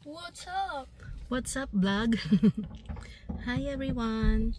What's up? What's up, vlog? Hi everyone.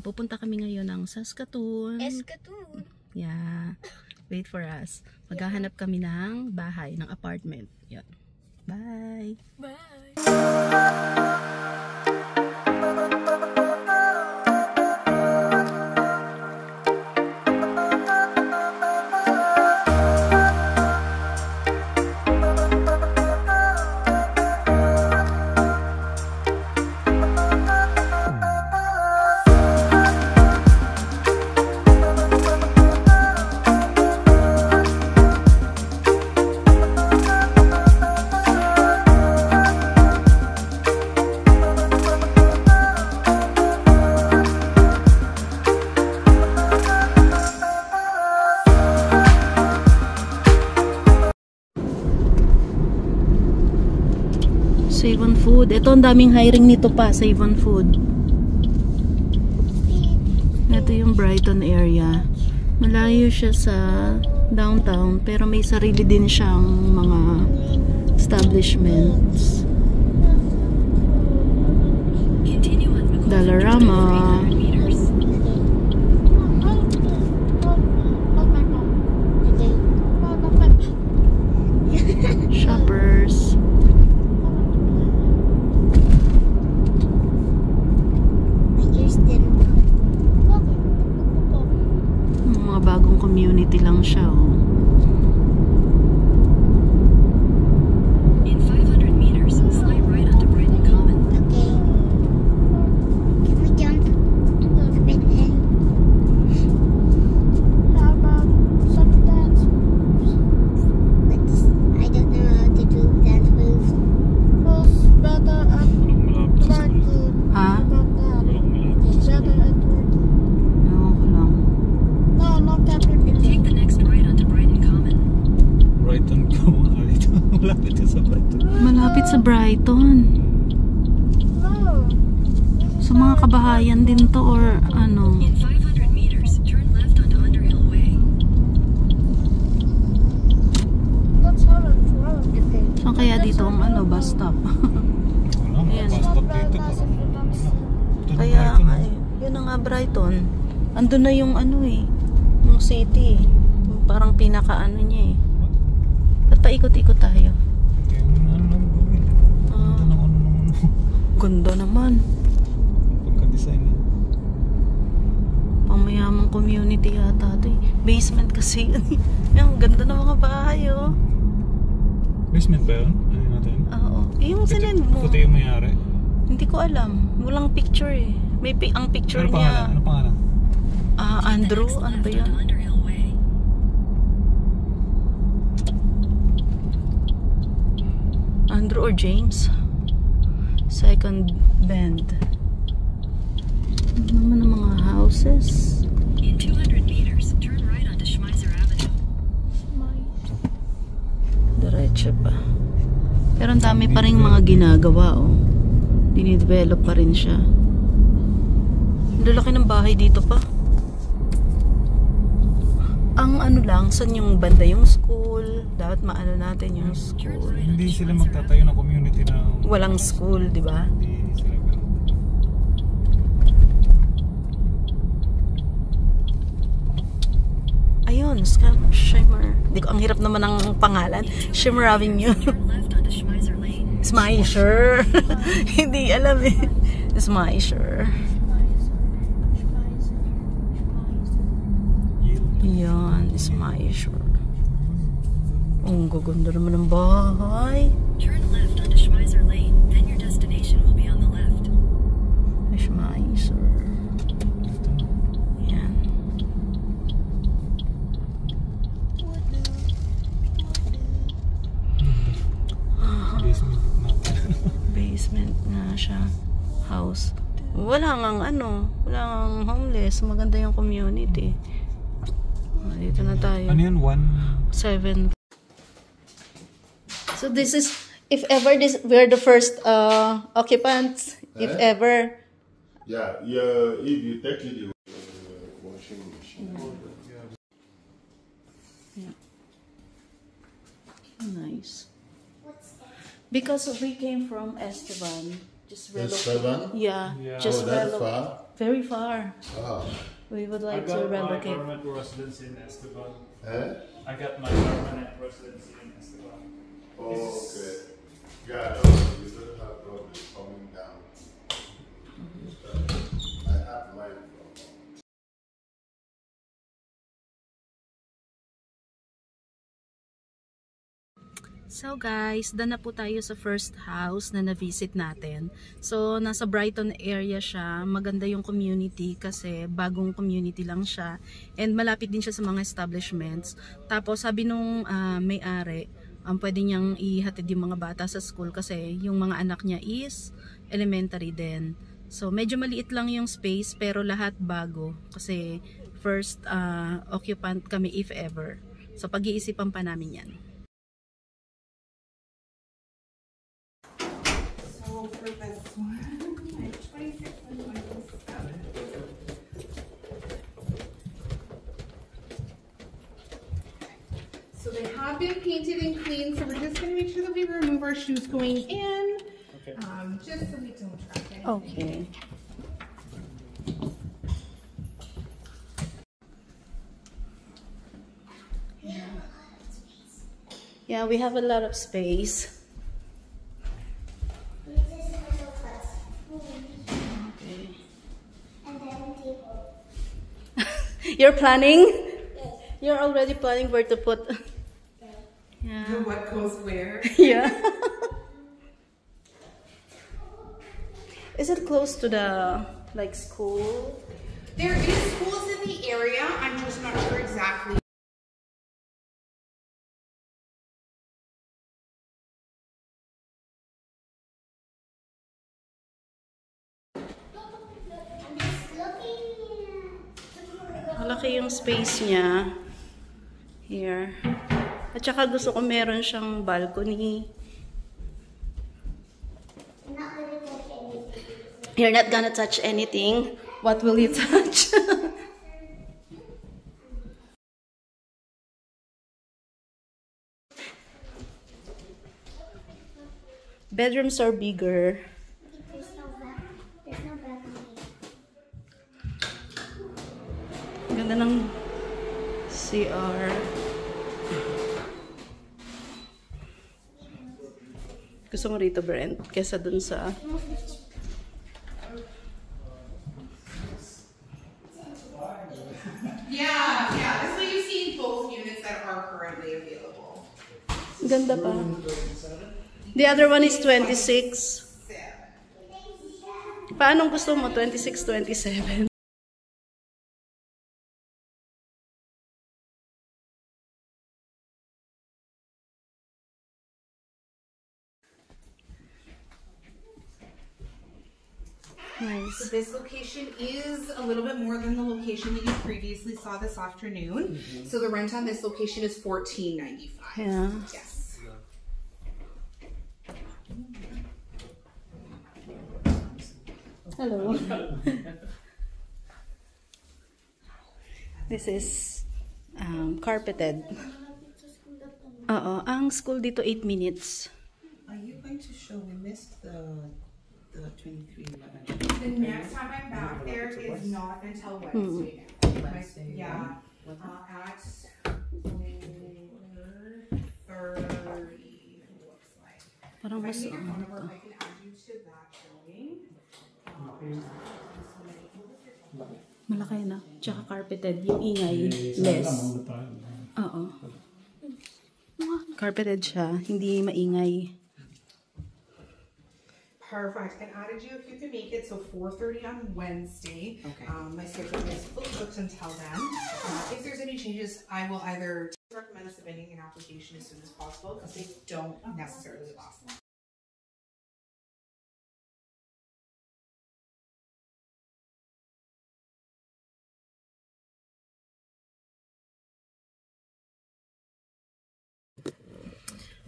Pupunta kami ngayon ng Saskatoon. Saskatoon. Yeah. Wait for us. Maghahanap kami ng bahay, ng apartment. Yan. Bye. Bye. Save on Food. Ito, ang daming hiring nito pa. Save on Food. Ito yung Brighton area. Malayo siya sa downtown, pero may sarili din siyang mga establishments. Dollarama. Shoppers. Mga bagong community lang siya, oh. In 500 meters, slide right onto Brighton Common. Okay. Can we jump a bit in? How about some dance moves? I don't know how to do dance moves. Who's better at Brighton? Ha? About that? Who's better at Brighton? Ewan ko lang. No, not that Brighton. Take the next right onto Brighton Common. Brighton ko. Malapit ka sa Brighton. Malapit sa Brighton. No. So mga kabahayan din to or ano? In 500 meters, turn left onto Underhill Way. Let's have a drive. Okay. Saan kaya dito ang ano, bus stop? Wala, Ayan. bus stop dito. Kaya nga eh. Yun na nga Brighton. Andun na yung ano eh. Yung city. Yung parang pinaka ano niya eh. At paikot-ikot tayo. Ganda naman. Pagka-design niya. Pamayamang community yata ito eh. Basement kasi yun eh. Ang ganda ng mga bahay oh. Basement ba yun? Ano natin? Oo. Yung sinend mo. Puti yung mayari. Hindi ko alam. Walang picture eh. May ang picture Ano niya. pangalan? Ano pangalan? Andrew? Ano ba yun? Underhill Way. Andrew or James? Second bend. Ano naman ang mga houses? In 200 meters, turn right onto Schmeiser Avenue. Diretso pa. Pero ang dami pa rin mga ginagawa oh. Dinidevelop pa rin siya. Ang lalaki ng bahay dito pa. Ang ano lang, saan yung banda yung school? Dapat maano natin yung school. Hindi sila magtatayo ng community na Walang school, di ba? hindi sila ganun. Ayun, Shimmer. Ang hirap naman ng pangalan. Shimmer Avenue. Turn left onto Schmeiser Lane. Smisher. Hindi alam eh. Smisher. Yan, Smisher. Ang gaganda naman ng bahay. Turn left onto Schmeiser Lane, then your destination will be on the left. Smisher. Yan. Basement natin. Basement na siya. House. Wala ngang ano. Wala ngang homeless. Maganda yung community. Dito na tayo. Ano yan? 7. So this is, if ever we're the first occupants, if ever. Yeah, if you take it, washing machine. Yeah. Nice. Because we came from Esteban. Just Esteban? Yeah, Yeah. just Oh, that far? very far. Oh. We would I like got to my relocate. permanent residency in Esteban. Eh? I got my permanent residency in Esteban. Oh, okay. Yeah, no, you don't have problems coming down. I have mine from. So guys, done na po tayo sa first house na na-visit natin. So nasa Brighton area siya, maganda yung community kasi bagong community lang siya and malapit din siya sa mga establishments. Tapos sabi nung may-ari, pwede niyang ihatid yung mga bata sa school kasi yung mga anak niya is elementary din. So medyo maliit lang yung space pero lahat bago kasi first occupant kami if ever. So pag-iisipan pa namin yan. For this one, 26 and 27. So they have been painted and cleaned, so we're just going to make sure that we remove our shoes going in, Okay. just so we don't track anything. Okay. Yeah, we have a lot of space. Okay. And then table. You're planning? You're already planning where to put. Yeah. What goes where? Yeah. Is it close to the like school? There is schools in the area. I'm just not sure exactly. I'm just looking. Malaki yung space niya. Here. At saka gusto ko meron siyang balcony. I'm not going to touch anything. You're not gonna touch anything. What will you touch? Bedrooms are bigger. There's no balcony. Ganda ng CR. Gusto mo rito, Brent? Kesa dun sa... Yeah, that's what you see in both units that are currently available. Ganda pa. The other one is 26. Paano gusto mo? 26, 27? Nice. So this location is a little bit more than the location that you previously saw this afternoon. So the rent on this location is $14.95. Yeah. Yes. Hello. This is carpeted. Oo. Ang school dito 8 minutes. Are you going to show? We missed the 2311. The next time I'm back there is not until Wednesday. Wednesday, Yeah. At 4:30 looks like. Parang If I mas need your phone ano number, to. I can add you to that showing. Malaki na. Tsaka carpeted. Yung ingay. Less. Oo. Carpeted siya. Hindi maingay. Perfect. And added you if you can make it. So 4:30 on Wednesday. Okay. My schedule is fully booked until then. If there's any changes, I will either recommend submitting an application as soon as possible because they don't necessarily last long.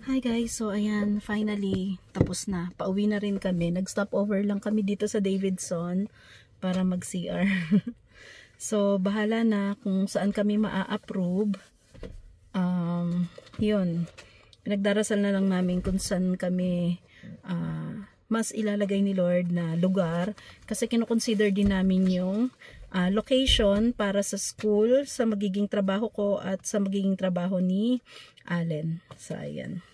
Hi guys, so ayan, finally, tapos na. Pauwi na rin kami. Nag-stop over lang kami dito sa Davidson para mag-CR. So, bahala na kung saan kami maa-approve. Yun. pinagdarasal na lang namin kung saan kami mas ilalagay ni Lord na lugar, kasi kinoconsider din namin yung location para sa school, sa magiging trabaho ko at sa magiging trabaho ni Allen. So ayan.